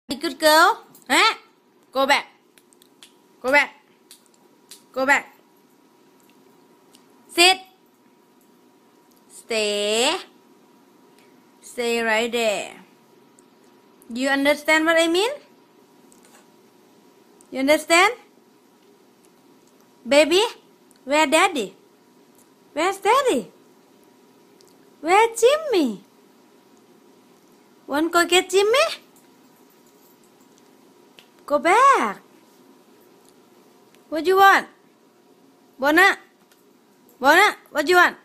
Good girl. Huh? Go back. Go back. Go back. Sit. Stay. Stay right there. You understand what I mean? You understand? Baby, where daddy? Where's daddy? Where's Jimmy? Want to go get Jimmy? Go back. What do you want? Bona? Bona, what do you want?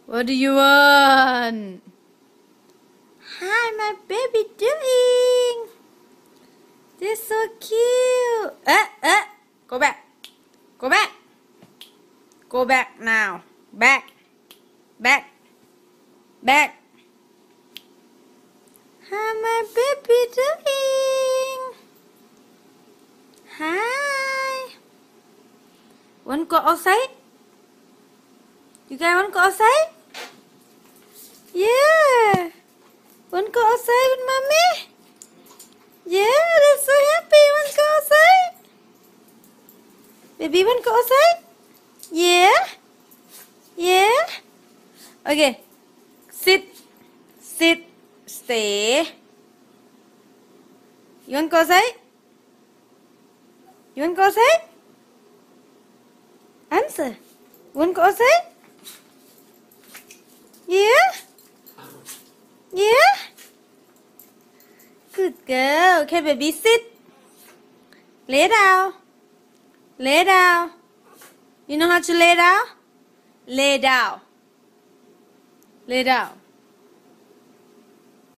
What do you want? Hi, my baby doing? They're so cute. Go back. Go back. Go back now. Back. Back. Back. How my baby doing? Hi. Want to go outside? You guys want to go outside? Yeah. Want to go outside with mommy? Yeah, they're so happy. Want to go outside? Baby, want to go outside? Yeah? Yeah? Okay. Sit. Sit. Stay. You want to go outside? You want to go outside? Answer. Want to go outside? Yeah? Yeah? Good girl. Okay, baby, sit. Lay down. Lay down. You know how to lay down? Lay down. Lay down.